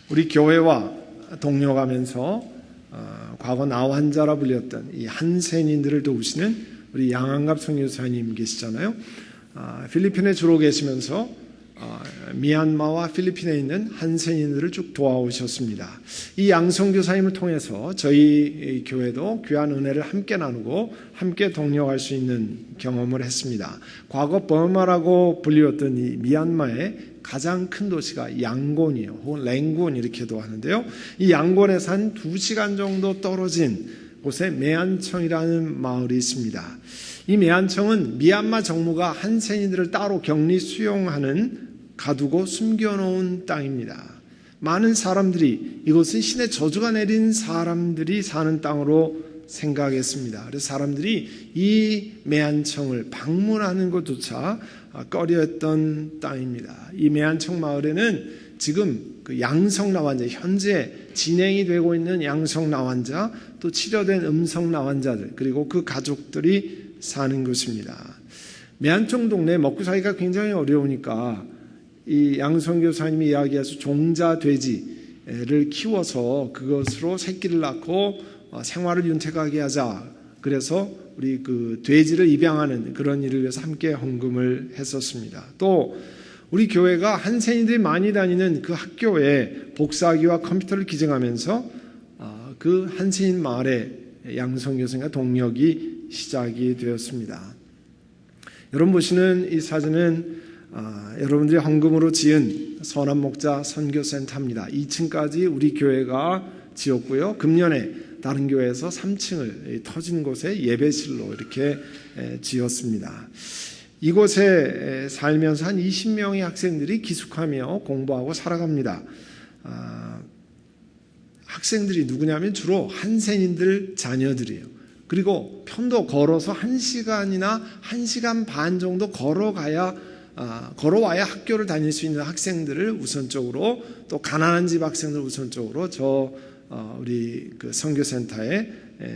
우리 교회와 동료가면서 과거 나와 한자라 불렸던 이 한센인들을 도우시는 우리 양한갑 선교사님 계시잖아요. 필리핀에 주로 계시면서 미얀마와 필리핀에 있는 한센인들을 쭉 도와오셨습니다. 이 양 선교사님을 통해서 저희 교회도 귀한 은혜를 함께 나누고 함께 동력할 수 있는 경험을 했습니다. 과거 버마라고 불리웠던 이 미얀마의 가장 큰 도시가 양곤이에요. 혹은 랭곤 이렇게도 하는데요. 이 양곤에서 한 2시간 정도 떨어진 곳에 메안청이라는 마을이 있습니다. 이 메안청은 미얀마 정부가 한센인들을 따로 격리 수용하는 가두고 숨겨놓은 땅입니다. 많은 사람들이 이곳은 신의 저주가 내린 사람들이 사는 땅으로 생각했습니다. 그래서 사람들이 이 메안청을 방문하는 것조차 꺼려했던 땅입니다. 이 메안청 마을에는 지금 그 양성나환자, 현재 진행이 되고 있는 양성나환자, 또 치료된 음성나환자들, 그리고 그 가족들이 사는 곳입니다. 메안청 동네 먹고 살기가 굉장히 어려우니까 이 양선교사님이 이야기해서 종자 돼지를 키워서 그것으로 새끼를 낳고 생활을 윤택하게 하자. 그래서 우리 그 돼지를 입양하는 그런 일을 위해서 함께 헌금을 했었습니다. 또 우리 교회가 한센인들이 많이 다니는 그 학교에 복사기와 컴퓨터를 기증하면서 그 한센인 마을에 양선교사님과 동력이 시작이 되었습니다. 여러분 보시는 이 사진은 여러분들이 헌금으로 지은 선한목자 선교센터입니다. 2층까지 우리 교회가 지었고요. 금년에 다른 교회에서 3층을 터진 곳에 예배실로 이렇게 지었습니다. 이곳에 살면서 한 20명의 학생들이 기숙하며 공부하고 살아갑니다. 학생들이 누구냐면 주로 한센인들 자녀들이에요. 그리고 편도 걸어서 1시간이나 1시간 반 정도 걸어와야 학교를 다닐 수 있는 학생들을 우선적으로, 또 가난한 집 학생들 우선적으로 우리 그 선교센터에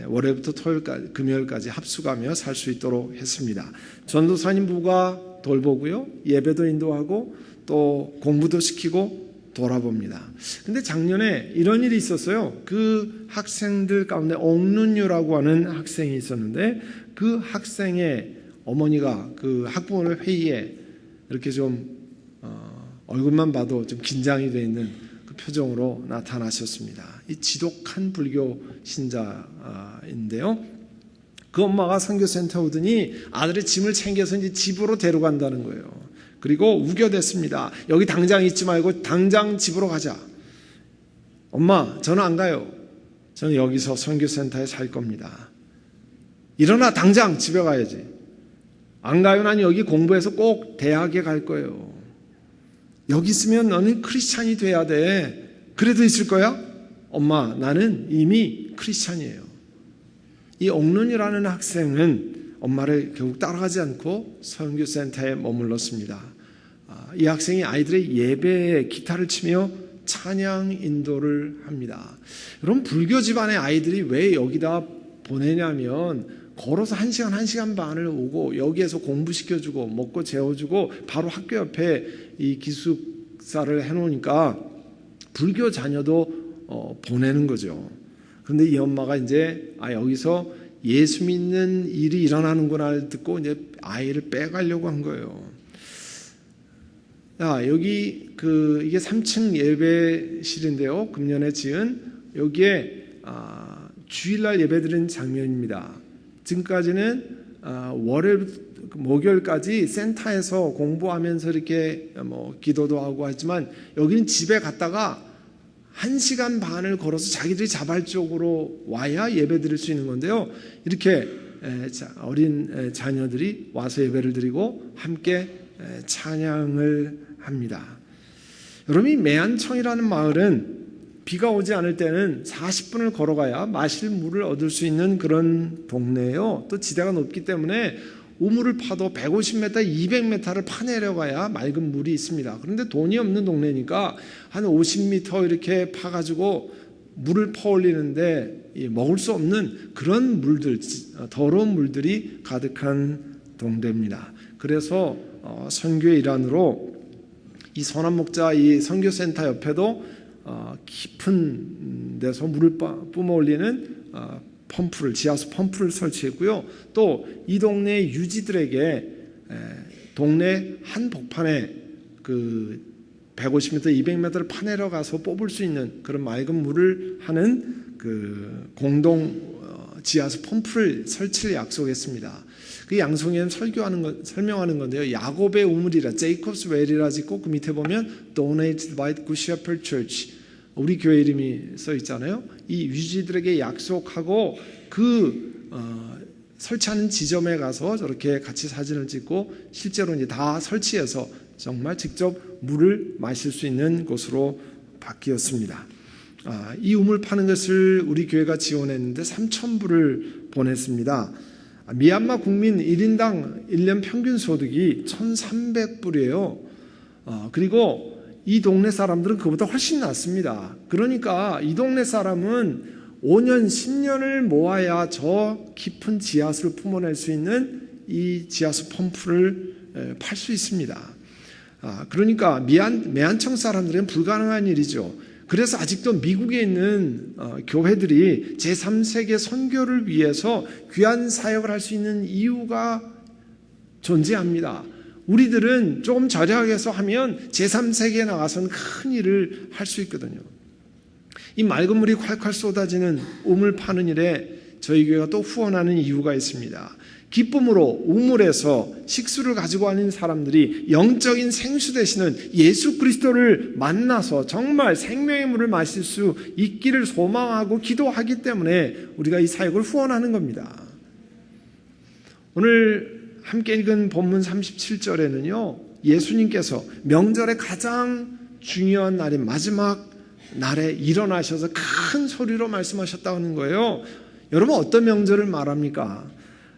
월요일부터 토요일까지, 금요일까지 합숙하며 살 수 있도록 했습니다. 전도사님 부가 돌보고요, 예배도 인도하고 또 공부도 시키고 돌아봅니다. 근데 작년에 이런 일이 있었어요. 그 학생들 가운데 옥눈유라고 하는 학생이 있었는데, 그 학생의 어머니가 그 학부모의 회의에 이렇게 좀 얼굴만 봐도 좀 긴장이 되어 있는 그 표정으로 나타나셨습니다. 이 지독한 불교 신자인데요. 그 엄마가 선교센터 오더니 아들의 짐을 챙겨서 이제 집으로 데려간다는 거예요. 그리고 우겨댔습니다. 여기 당장 있지 말고 당장 집으로 가자. 엄마, 저는 안 가요. 저는 여기서 선교센터에 살 겁니다. 일어나, 당장 집에 가야지. 안 가요? 난 여기 공부해서 꼭 대학에 갈 거예요. 여기 있으면 너는 크리스찬이 돼야 돼. 그래도 있을 거야? 엄마, 나는 이미 크리스찬이에요. 이 옥눈이라는 학생은 엄마를 결국 따라가지 않고 선교센터에 머물렀습니다. 이 학생이 아이들의 예배에 기타를 치며 찬양 인도를 합니다. 여러분, 불교 집안의 아이들이 왜 여기다 보내냐면, 걸어서 1시간, 1시간 반을 오고 여기에서 공부시켜주고 먹고 재워주고 바로 학교 옆에 이 기숙사를 해놓으니까 불교 자녀도 보내는 거죠. 그런데 이 엄마가 이제 여기서 예수 믿는 일이 일어나는구나를 듣고 이제 아이를 빼가려고 한 거예요. 여기 이게 3층 예배실인데요. 금년에 지은 여기에 주일날 예배드리는 장면입니다. 지금까지는 목요일까지 센터에서 공부하면서 이렇게 기도도 하고 하지만, 여기는 집에 갔다가 1시간 반을 걸어서 자기들이 자발적으로 와야 예배 드릴 수 있는 건데요. 이렇게 어린 자녀들이 와서 예배를 드리고 함께 찬양을 합니다. 여러분, 이 메안청이라는 마을은 비가 오지 않을 때는 40분을 걸어가야 마실 물을 얻을 수 있는 그런 동네예요. 또 지대가 높기 때문에 우물을 파도 150m, 200m를 파내려가야 맑은 물이 있습니다. 그런데 돈이 없는 동네니까 한 50m 이렇게 파가지고 물을 퍼올리는데 먹을 수 없는 그런 물들, 더러운 물들이 가득한 동네입니다. 그래서 선교의 일환으로 이 선한목자 이 선교센터 옆에도 깊은 데서 물을 뿜어 올리는 펌프를, 지하수 펌프를 설치했고요. 또 이 동네 유지들에게 동네 한복판에 그 150m, 200m를 파내러 가서 뽑을 수 있는 그런 맑은 물을 하는 그 공동 지하수 펌프를 설치를 약속했습니다. 그 양성에는 설명하는 건데요. 야곱의 우물이라, 제이콥스 웰이라 짓고 그 밑에 보면 Donated by the Good Shepherd Church, 우리 교회 이름이 써 있잖아요. 이 유지들에게 약속하고 설치하는 지점에 가서 저렇게 같이 사진을 찍고 실제로 이제 다 설치해서 정말 직접 물을 마실 수 있는 곳으로 바뀌었습니다. 이 우물 파는 것을 우리 교회가 지원했는데 3,000불을 보냈습니다. 미얀마 국민 1인당 1년 평균 소득이 1,300불이에요. 그리고 이 동네 사람들은 그보다 훨씬 낮습니다. 그러니까 이 동네 사람은 5년, 10년을 모아야 저 깊은 지하수를 품어낼 수 있는 이 지하수 pom프를 팔 수 있습니다. 그러니까 매한청 사람들은 불가능한 일이죠. 그래서 아직도 미국에 있는 교회들이 제3세계 선교를 위해서 귀한 사역을 할 수 있는 이유가 존재합니다. 우리들은 조금 저렴하게 해서 하면 제3세계에 나가서는 큰 일을 할 수 있거든요. 이 맑은 물이 콸콸 쏟아지는 우물 파는 일에 저희 교회가 또 후원하는 이유가 있습니다. 기쁨으로 우물에서 식수를 가지고 가는 사람들이 영적인 생수 되시는 예수 그리스도를 만나서 정말 생명의 물을 마실 수 있기를 소망하고 기도하기 때문에 우리가 이 사역을 후원하는 겁니다. 오늘 함께 읽은 본문 37절에는요, 예수님께서 명절의 가장 중요한 날인 마지막 날에 일어나셔서 큰 소리로 말씀하셨다는 거예요. 여러분, 어떤 명절을 말합니까?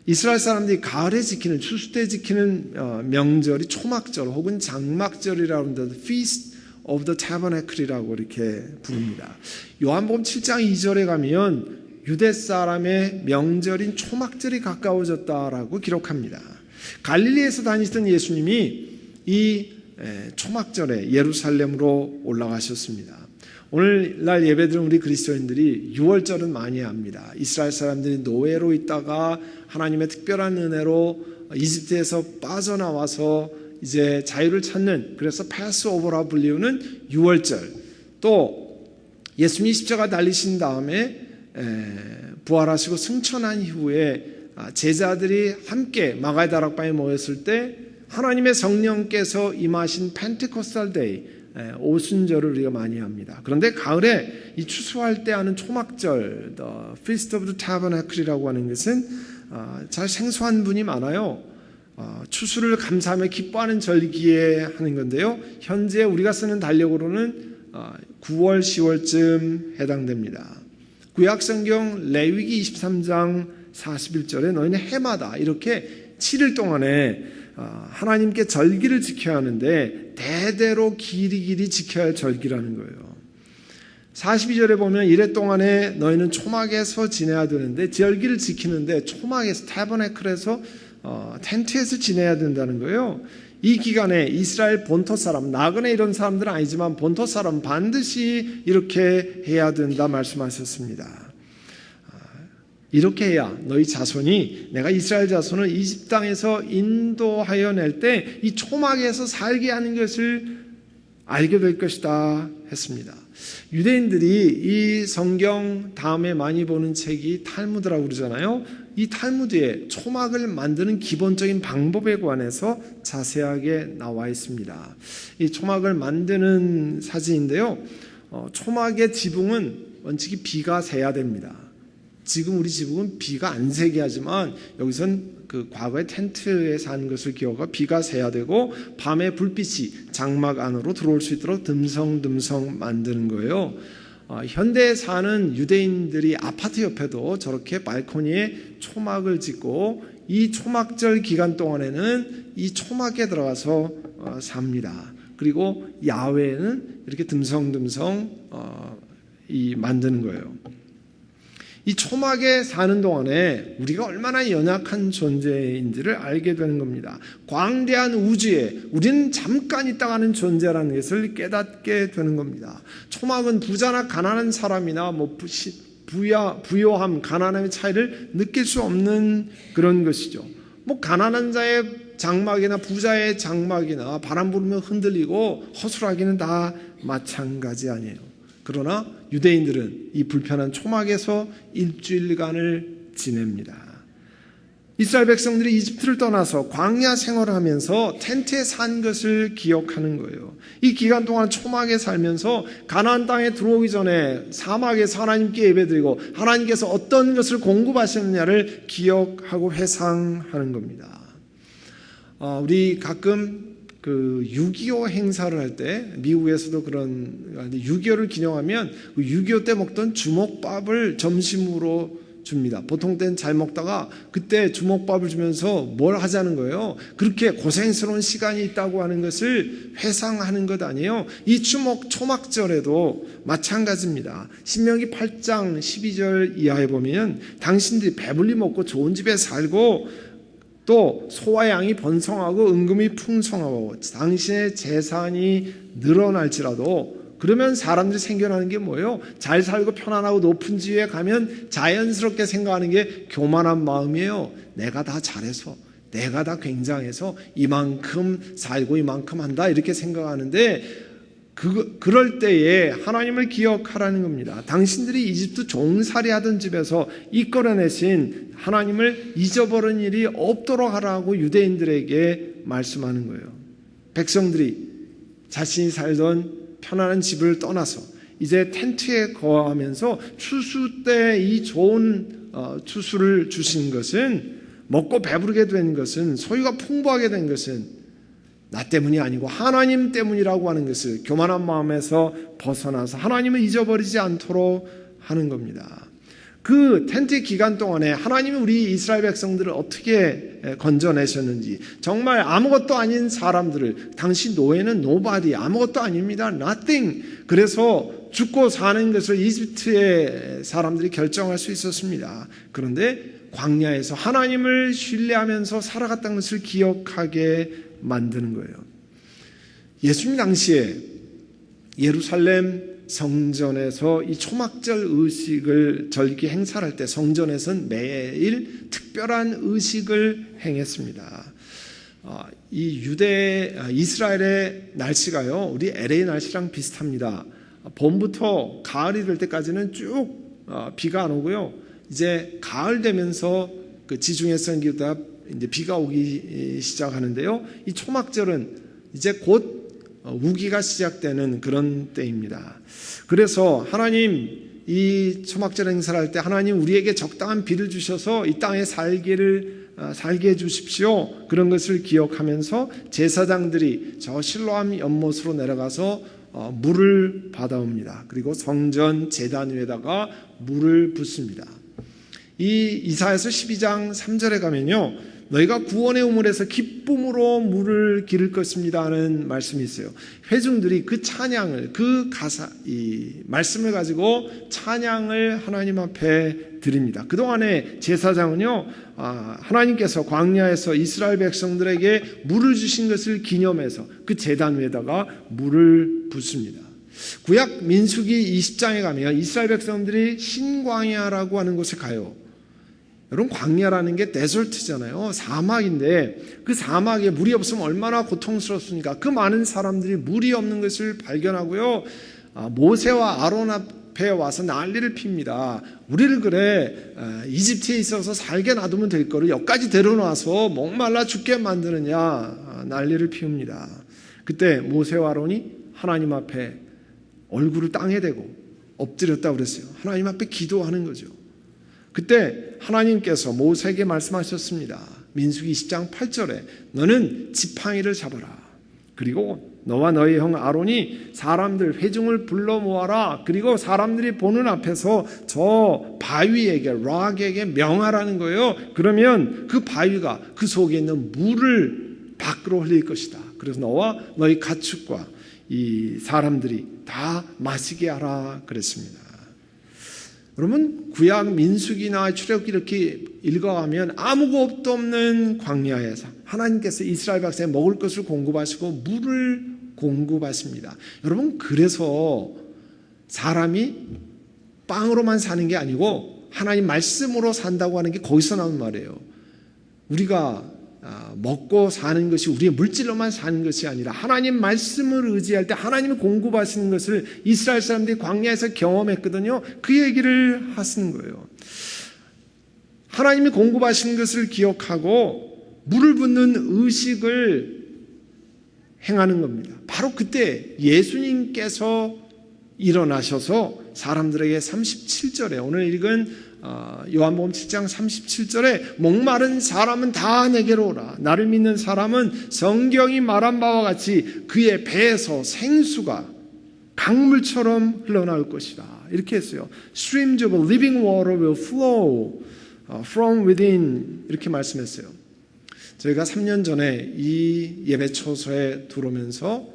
이스라엘 사람들이 가을에 지키는, 추수 때 지키는 명절이 초막절 혹은 장막절이라고 하는데 Feast of the Tabernacle이라고 이렇게 부릅니다. 요한복음 7장 2절에 가면 유대 사람의 명절인 초막절이 가까워졌다라고 기록합니다. 갈릴리에서 다니시던 예수님이 이 초막절에 예루살렘으로 올라가셨습니다. 오늘날 예배드리는 우리 그리스도인들이 6월절은 많이 합니다. 이스라엘 사람들이 노예로 있다가 하나님의 특별한 은혜로 이집트에서 빠져나와서 이제 자유를 찾는, 그래서 패스오버라 불리우는 6월절, 또 예수님이 십자가 달리신 다음에 부활하시고 승천한 이후에 제자들이 함께 마가의 다락방에 모였을 때 하나님의 성령께서 임하신 펜테코스탈 데이, 오순절을 우리가 많이 합니다. 그런데 가을에 이 추수할 때 하는 초막절, The Feast of the Tabernacle이라고 하는 것은 잘 생소한 분이 많아요. 추수를 감사하며 기뻐하는 절기에 하는 건데요. 현재 우리가 쓰는 달력으로는 9월, 10월쯤 해당됩니다. 구약성경 레위기 23장 41절에 너희는 해마다 이렇게 7일 동안에 하나님께 절기를 지켜야 하는데 대대로 길이 지켜야 할 절기라는 거예요. 42절에 보면 이래 동안에 너희는 초막에서 지내야 되는데, 절기를 지키는데 초막에서, 타버네클에서 텐트에서 지내야 된다는 거예요. 이 기간에 이스라엘 본토 사람, 나그네 이런 사람들은 아니지만 본토 사람 반드시 이렇게 해야 된다 말씀하셨습니다. 이렇게 해야 너희 자손이, 내가 이스라엘 자손을 이집트 땅에서 인도하여 낼 때 이 초막에서 살게 하는 것을 알게 될 것이다 했습니다. 유대인들이 이 성경 다음에 많이 보는 책이 탈무드라고 그러잖아요. 이 탈무드에 초막을 만드는 기본적인 방법에 관해서 자세하게 나와 있습니다. 이 초막을 만드는 사진인데요. 초막의 지붕은 원칙이 비가 새야 됩니다. 지금 우리 지붕은 비가 안 새게 하지만 여기선 그 과거의 텐트에 사는 것을 기억하고 비가 새야 되고 밤에 불빛이 장막 안으로 들어올 수 있도록 듬성듬성 만드는 거예요. 현대에 사는 유대인들이 아파트 옆에도 저렇게 발코니에 초막을 짓고 이 초막절 기간 동안에는 이 초막에 들어가서 삽니다. 그리고 야외에는 이렇게 듬성듬성 만드는 거예요. 이 초막에 사는 동안에 우리가 얼마나 연약한 존재인지를 알게 되는 겁니다. 광대한 우주에 우리는 잠깐 있다가는 존재라는 것을 깨닫게 되는 겁니다. 초막은 부자나 가난한 사람이나 부요함, 가난함의 차이를 느낄 수 없는 그런 것이죠. 가난한 자의 장막이나 부자의 장막이나 바람 불면 흔들리고 허술하기는 다 마찬가지 아니에요. 그러나 유대인들은 이 불편한 초막에서 일주일간을 지냅니다. 이스라엘 백성들이 이집트를 떠나서 광야 생활을 하면서 텐트에 산 것을 기억하는 거예요. 이 기간 동안 초막에 살면서 가나안 땅에 들어오기 전에 사막에서 하나님께 예배드리고 하나님께서 어떤 것을 공급하셨느냐를 기억하고 회상하는 겁니다. 우리 가끔 6.25 행사를 할 때 미국에서도 그런 6.25를 기념하면 6.25 때 먹던 주먹밥을 점심으로 줍니다. 보통 때는 잘 먹다가 그때 주먹밥을 주면서 뭘 하자는 거예요. 그렇게 고생스러운 시간이 있다고 하는 것을 회상하는 것 아니에요. 이 초막절에도 마찬가지입니다. 신명기 8장 12절 이하에 보면 당신들이 배불리 먹고 좋은 집에 살고 또 소와 양이 번성하고 은금이 풍성하고 당신의 재산이 늘어날지라도 그러면 사람들이 생겨나는 게 뭐예요? 잘 살고 편안하고 높은 지위에 가면 자연스럽게 생각하는 게 교만한 마음이에요. 내가 다 잘해서 내가 다 굉장해서 이만큼 살고 이만큼 한다 이렇게 생각하는데 그럴 때에 하나님을 기억하라는 겁니다. 당신들이 이집트 종살이 하던 집에서 이끌어내신 하나님을 잊어버린 일이 없도록 하라고 유대인들에게 말씀하는 거예요. 백성들이 자신이 살던 편안한 집을 떠나서 이제 텐트에 거하면서 추수 때 이 좋은 추수를 주신 것은 먹고 배부르게 된 것은 소유가 풍부하게 된 것은 나 때문이 아니고 하나님 때문이라고 하는 것을 교만한 마음에서 벗어나서 하나님을 잊어버리지 않도록 하는 겁니다. 그 텐트 기간 동안에 하나님이 우리 이스라엘 백성들을 어떻게 건져내셨는지 정말 아무것도 아닌 사람들을 당신 노예는 nobody 아무것도 아닙니다. nothing. 그래서 죽고 사는 것을 이집트의 사람들이 결정할 수 있었습니다. 그런데 광야에서 하나님을 신뢰하면서 살아갔다는 것을 기억하게 만드는 거예요. 예수님 당시에 예루살렘 성전에서 이 초막절 의식을 절기 행사를 할 때 성전에서는 매일 특별한 의식을 행했습니다. 이 이스라엘의 날씨가요, 우리 LA 날씨랑 비슷합니다. 봄부터 가을이 될 때까지는 쭉 비가 안 오고요. 이제 가을 되면서 그 지중해성 기후가 이제 비가 오기 시작하는데요. 이 초막절은 이제 곧 우기가 시작되는 그런 때입니다. 그래서 하나님 이 초막절 행사를 할 때 하나님 우리에게 적당한 비를 주셔서 이 땅에 살게 해 주십시오. 그런 것을 기억하면서 제사장들이 저 실로암 연못으로 내려가서 물을 받아옵니다. 그리고 성전 제단 위에다가 물을 붓습니다. 이 이사야서 12장 3절에 가면요. 너희가 구원의 우물에서 기쁨으로 물을 기를 것입니다 하는 말씀이 있어요. 회중들이 그 찬양을 이 말씀을 가지고 찬양을 하나님 앞에 드립니다. 그동안에 제사장은요 하나님께서 광야에서 이스라엘 백성들에게 물을 주신 것을 기념해서 그 제단 위에다가 물을 붓습니다. 구약 민수기 20장에 가면 이스라엘 백성들이 신광야라고 하는 곳에 가요. 여러분 광야라는 게 데설트잖아요. 사막인데 그 사막에 물이 없으면 얼마나 고통스럽습니까? 그 많은 사람들이 물이 없는 것을 발견하고요. 모세와 아론 앞에 와서 난리를 핍니다. 우리를 그래 이집트에 있어서 살게 놔두면 될 거를 여기까지 데려놔서 목말라 죽게 만드느냐 난리를 피웁니다. 그때 모세와 아론이 하나님 앞에 얼굴을 땅에 대고 엎드렸다고 그랬어요. 하나님 앞에 기도하는 거죠. 그때 하나님께서 모세에게 말씀하셨습니다. 민수기 20장 8절에 너는 지팡이를 잡아라. 그리고 너와 너희 형 아론이 사람들 회중을 불러 모아라. 그리고 사람들이 보는 앞에서 저 바위에게 락에게 명하라는 거예요. 그러면 그 바위가 그 속에 있는 물을 밖으로 흘릴 것이다. 그래서 너와 너희 가축과 이 사람들이 다 마시게 하라 그랬습니다. 여러분 구약 민수기나 출애굽기 이렇게 읽어가면 아무것도 없는 광야에서 하나님께서 이스라엘 백성에 먹을 것을 공급하시고 물을 공급하십니다. 여러분 그래서 사람이 빵으로만 사는 게 아니고 하나님 말씀으로 산다고 하는 게 거기서 나온 말이에요. 우리가 먹고 사는 것이 우리의 물질로만 사는 것이 아니라 하나님 말씀을 의지할 때 하나님이 공급하시는 것을 이스라엘 사람들이 광야에서 경험했거든요. 그 얘기를 하시는 거예요. 하나님이 공급하시는 것을 기억하고 물을 붓는 의식을 행하는 겁니다. 바로 그때 예수님께서 일어나셔서 사람들에게 37절에 오늘 읽은 요한복음 7장 37절에 목마른 사람은 다 내게로 오라. 나를 믿는 사람은 성경이 말한 바와 같이 그의 배에서 생수가 강물처럼 흘러나올 것이다. 이렇게 했어요. Streams of living water will flow from within 이렇게 말씀했어요. 저희가 3년 전에 이 예배 초소에 들어오면서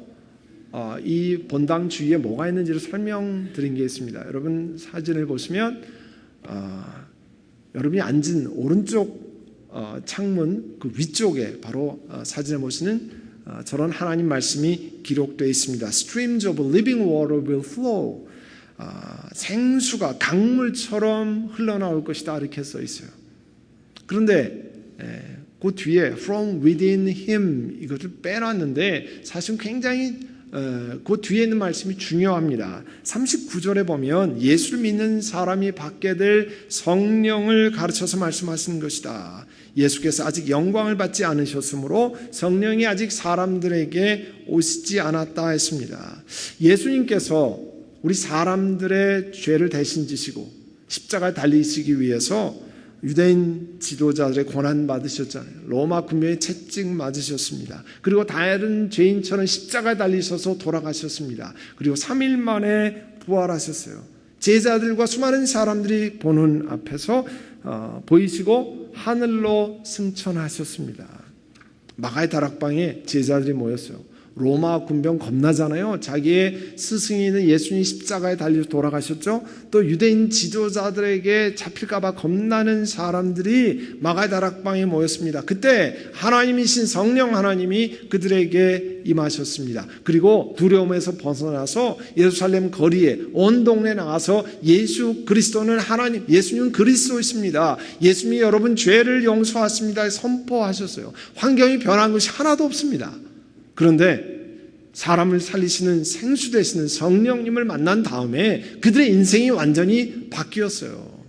이 본당 주위에 뭐가 있는지를 설명드린 게 있습니다. 여러분 사진을 보시면 여러분이 앉은 오른쪽 창문 그 위쪽에 바로 사진에 보시는 저런 하나님 말씀이 기록되어 있습니다. Streams of living water will flow. 생수가 강물처럼 흘러나올 것이다 이렇게 써 있어요. 그런데 그 뒤에 from within him 이것을 빼놨는데 사실은 굉장히 그 뒤에 있는 말씀이 중요합니다. 39절에 보면 예수를 믿는 사람이 받게 될 성령을 가르쳐서 말씀하시는 것이다. 예수께서 아직 영광을 받지 않으셨으므로 성령이 아직 사람들에게 오시지 않았다 했습니다. 예수님께서 우리 사람들의 죄를 대신 지시고 십자가에 달리시기 위해서 유대인 지도자들의 고난 받으셨잖아요. 로마 군병의 채찍 맞으셨습니다. 그리고 다른 죄인처럼 십자가에 달리셔서 돌아가셨습니다. 그리고 3일 만에 부활하셨어요. 제자들과 수많은 사람들이 보는 앞에서 보이시고 하늘로 승천하셨습니다. 마가의 다락방에 제자들이 모였어요. 로마 군병 겁나잖아요. 자기의 스승이는 예수님이 십자가에 달려 돌아가셨죠. 또 유대인 지도자들에게 잡힐까봐 겁나는 사람들이 마가의 다락방에 모였습니다. 그때 하나님이신 성령 하나님이 그들에게 임하셨습니다. 그리고 두려움에서 벗어나서 예루살렘 거리에 온 동네에 나가서 예수 그리스도는 하나님, 예수님은 그리스도이십니다. 예수님이 여러분 죄를 용서하십니다. 선포하셨어요. 환경이 변한 것이 하나도 없습니다. 그런데 사람을 살리시는 생수 되시는 성령님을 만난 다음에 그들의 인생이 완전히 바뀌었어요.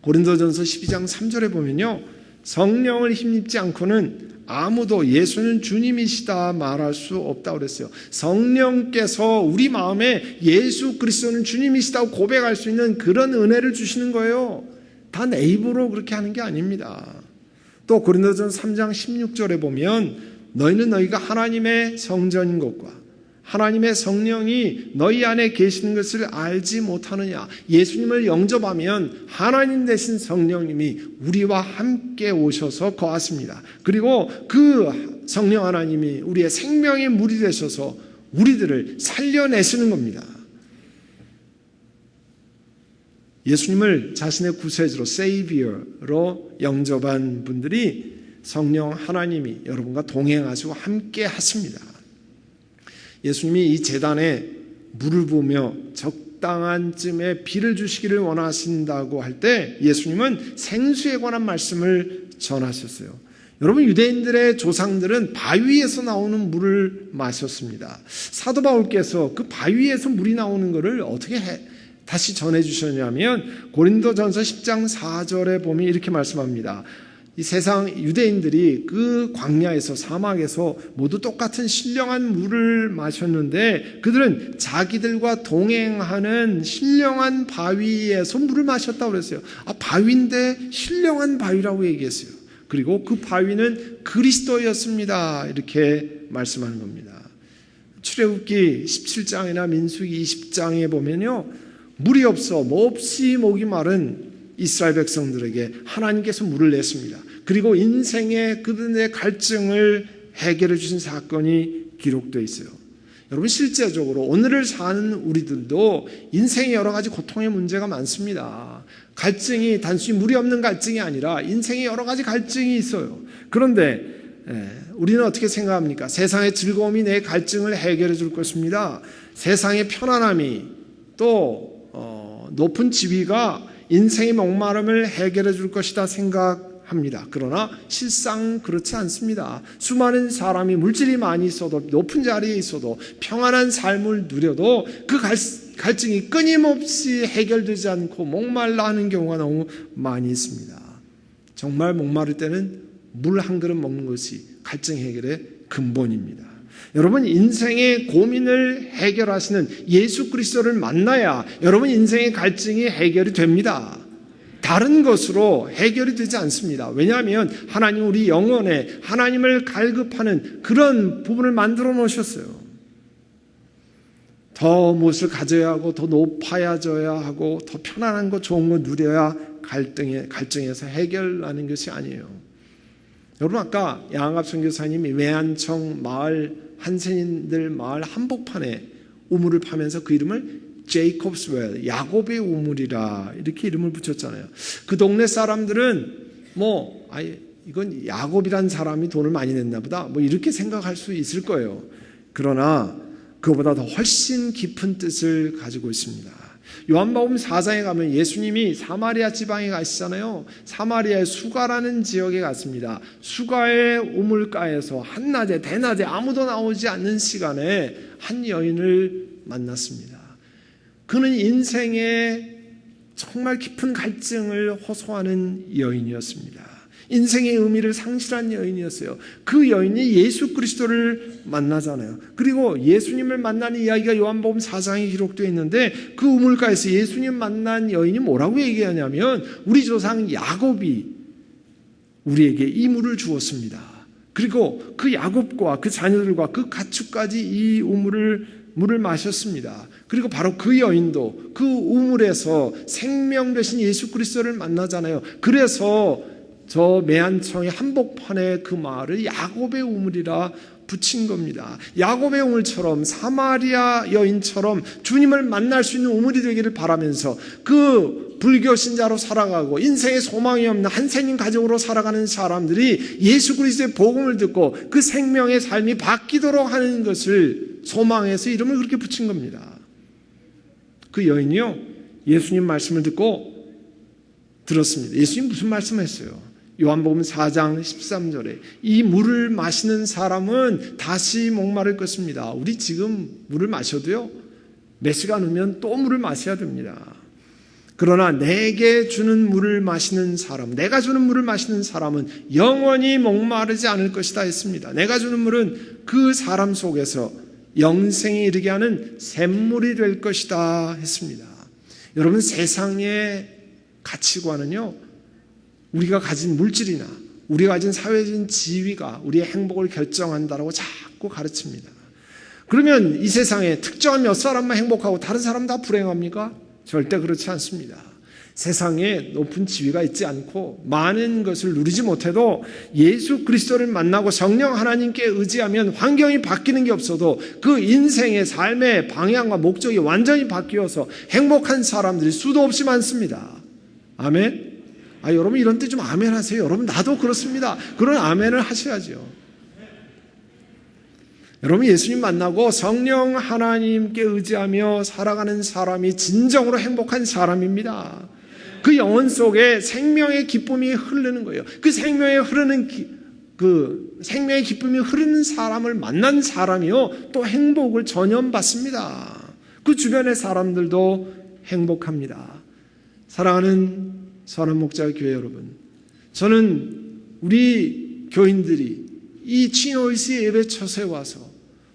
고린도전서 12장 3절에 보면요. 성령을 힘입지 않고는 아무도 예수는 주님이시다 말할 수 없다고 그랬어요. 성령께서 우리 마음에 예수 그리스도는 주님이시다고 고백할 수 있는 그런 은혜를 주시는 거예요. 다 내 입으로 그렇게 하는 게 아닙니다. 또 고린도전서 3장 16절에 보면 너희는 너희가 하나님의 성전인 것과 하나님의 성령이 너희 안에 계시는 것을 알지 못하느냐. 예수님을 영접하면 하나님 되신 성령님이 우리와 함께 오셔서 거하십니다. 그리고 그 성령 하나님이 우리의 생명의 물이 되셔서 우리들을 살려내시는 겁니다. 예수님을 자신의 구세주로 Savior로 영접한 분들이 성령 하나님이 여러분과 동행하시고 함께 하십니다. 예수님이 이 제단에 물을 부으며 적당한 쯤에 비를 주시기를 원하신다고 할 때 예수님은 생수에 관한 말씀을 전하셨어요. 여러분 유대인들의 조상들은 바위에서 나오는 물을 마셨습니다. 사도 바울께서 그 바위에서 물이 나오는 것을 어떻게 다시 전해주셨냐면 고린도전서 10장 4절에 보면 이렇게 말씀합니다. 이 세상 유대인들이 그 광야에서 사막에서 모두 똑같은 신령한 물을 마셨는데 그들은 자기들과 동행하는 신령한 바위에서 물을 마셨다고 그랬어요. 바위인데 신령한 바위라고 얘기했어요. 그리고 그 바위는 그리스도였습니다. 이렇게 말씀하는 겁니다. 출애굽기 17장이나 민수기 20장에 보면요. 물이 없어 몹시 목이 마른 이스라엘 백성들에게 하나님께서 물을 냈습니다. 그리고 인생의 그들의 갈증을 해결해 주신 사건이 기록되어 있어요. 여러분 실제적으로 오늘을 사는 우리들도 인생에 여러 가지 고통의 문제가 많습니다. 갈증이 단순히 무리 없는 갈증이 아니라 인생에 여러 가지 갈증이 있어요. 그런데 우리는 어떻게 생각합니까? 세상의 즐거움이 내 갈증을 해결해 줄 것입니다. 세상의 편안함이 또 높은 지위가 인생의 목마름을 해결해 줄 것이다 생각합니다. 그러나 실상 그렇지 않습니다. 수많은 사람이 물질이 많이 있어도 높은 자리에 있어도 평안한 삶을 누려도 그 갈증이 끊임없이 해결되지 않고 목말라 하는 경우가 너무 많이 있습니다. 정말 목마를 때는 물 한 그릇 먹는 것이 갈증 해결의 근본입니다. 여러분 인생의 고민을 해결하시는 예수 그리스도를 만나야 여러분 인생의 갈증이 해결이 됩니다. 다른 것으로 해결이 되지 않습니다. 왜냐하면 하나님 우리 영혼에 하나님을 갈급하는 그런 부분을 만들어 놓으셨어요. 더 무엇을 가져야 하고 더 높아져야 하고 더 편안한 것 좋은 거 누려야 갈증에서 해결하는 것이 아니에요. 여러분 아까 양합 선교사님이 외안청 마을 한센인들 마을 한복판에 우물을 파면서 그 이름을 제이콥스 웰, 야곱의 우물이라 이렇게 이름을 붙였잖아요. 그 동네 사람들은 이건 야곱이란 사람이 돈을 많이 냈나 보다 이렇게 생각할 수 있을 거예요. 그러나 그보다 더 훨씬 깊은 뜻을 가지고 있습니다. 요한복음 4장에 가면 예수님이 사마리아 지방에 가시잖아요. 사마리아의 수가라는 지역에 갔습니다. 수가의 우물가에서 한낮에 대낮에 아무도 나오지 않는 시간에 한 여인을 만났습니다. 그는 인생에 정말 깊은 갈증을 호소하는 여인이었습니다. 인생의 의미를 상실한 여인이었어요. 그 여인이 예수 그리스도를 만나잖아요. 그리고 예수님을 만나는 이야기가 요한복음 4장에 기록되어 있는데 그 우물가에서 예수님 만난 여인이 뭐라고 얘기하냐면 우리 조상 야곱이 우리에게 이 물을 주었습니다. 그리고 그 야곱과 그 자녀들과 그 가축까지 이 물을 마셨습니다. 그리고 바로 그 여인도 그 우물에서 생명 되신 예수 그리스도를 만나잖아요. 그래서 저 매안청의 한복판에 그 마을을 야곱의 우물이라 붙인 겁니다. 야곱의 우물처럼 사마리아 여인처럼 주님을 만날 수 있는 우물이 되기를 바라면서 그 불교 신자로 살아가고 인생에 소망이 없는 한센인 가족으로 살아가는 사람들이 예수 그리스도의 복음을 듣고 그 생명의 삶이 바뀌도록 하는 것을 소망해서 이름을 그렇게 붙인 겁니다. 그 여인이요 예수님 말씀을 듣고 들었습니다. 예수님 무슨 말씀을 했어요? 요한복음 4장 13절에 이 물을 마시는 사람은 다시 목마를 것입니다. 우리 지금 물을 마셔도요 몇 시간 후면 또 물을 마셔야 됩니다. 그러나 내게 주는 물을 마시는 사람, 내가 주는 물을 마시는 사람은 영원히 목마르지 않을 것이다 했습니다. 내가 주는 물은 그 사람 속에서 영생에 이르게 하는 샘물이 될 것이다 했습니다. 여러분 세상의 가치관은요 우리가 가진 물질이나 우리가 가진 사회적인 지위가 우리의 행복을 결정한다라고 자꾸 가르칩니다. 그러면 이 세상에 특정한 몇 사람만 행복하고 다른 사람 다 불행합니까? 절대 그렇지 않습니다. 세상에 높은 지위가 있지 않고 많은 것을 누리지 못해도 예수 그리스도를 만나고 성령 하나님께 의지하면 환경이 바뀌는 게 없어도 그 인생의 삶의 방향과 목적이 완전히 바뀌어서 행복한 사람들이 수도 없이 많습니다. 아멘? 여러분 이런 때 좀 아멘 하세요. 여러분 나도 그렇습니다. 그런 아멘을 하셔야죠. 여러분 예수님 만나고 성령 하나님께 의지하며 살아가는 사람이 진정으로 행복한 사람입니다. 그 영혼 속에 생명의 기쁨이 흐르는 거예요. 그 생명의 기쁨이 흐르는 사람을 만난 사람이요 또 행복을 전염받습니다. 그 주변의 사람들도 행복합니다. 사랑하는 선한 목자 교회 여러분, 저는 우리 교인들이 이 치노이스 예배처소에 와서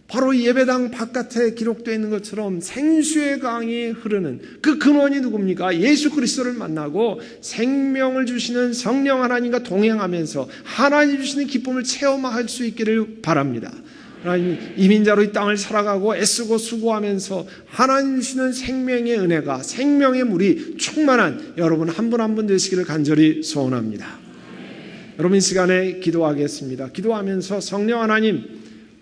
바로 예배당 바깥에 기록되어 있는 것처럼 생수의 강이 흐르는 그 근원이 누굽니까? 예수 그리스도를 만나고 생명을 주시는 성령 하나님과 동행하면서 하나님 주시는 기쁨을 체험할 수 있기를 바랍니다. 하나님 이민자로 이 땅을 살아가고 애쓰고 수고하면서 하나님 주시는 생명의 은혜가 생명의 물이 충만한 여러분 한 분 한 분 되시기를 간절히 소원합니다. 여러분 이 시간에 기도하겠습니다. 기도하면서 성령 하나님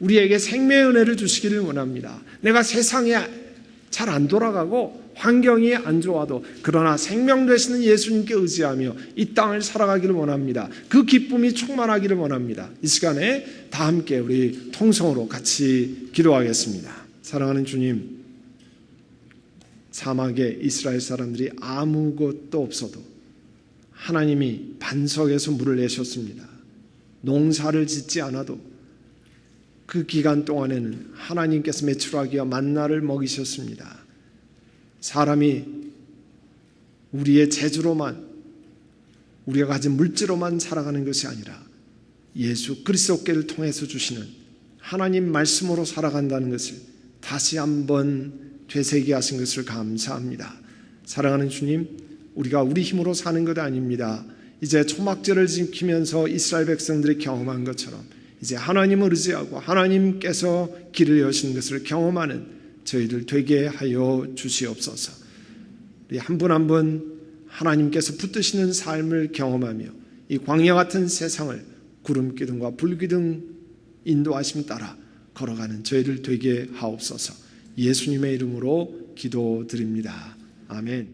우리에게 생명의 은혜를 주시기를 원합니다. 내가 세상에 잘 안 돌아가고 환경이 안 좋아도 그러나 생명 되시는 예수님께 의지하며 이 땅을 살아가기를 원합니다. 그 기쁨이 충만하기를 원합니다. 이 시간에 다 함께 우리 통성으로 같이 기도하겠습니다. 사랑하는 주님, 사막에 이스라엘 사람들이 아무것도 없어도 하나님이 반석에서 물을 내셨습니다. 농사를 짓지 않아도 그 기간 동안에는 하나님께서 메추라기와 만나를 먹이셨습니다. 사람이 우리의 재주로만, 우리가 가진 물질로만 살아가는 것이 아니라 예수 그리스도께를 통해서 주시는 하나님 말씀으로 살아간다는 것을 다시 한번 되새기하신 것을 감사합니다. 사랑하는 주님, 우리가 우리 힘으로 사는 것 아닙니다. 이제 초막절을 지키면서 이스라엘 백성들이 경험한 것처럼 이제 하나님을 의지하고 하나님께서 길을 여시는 것을 경험하는 저희들 되게 하여 주시옵소서. 우리 한 분 한 분 하나님께서 붙드시는 삶을 경험하며 이 광야 같은 세상을 구름 기둥과 불 기둥 인도하심 따라 걸어가는 저희들 되게 하옵소서. 예수님의 이름으로 기도드립니다. 아멘.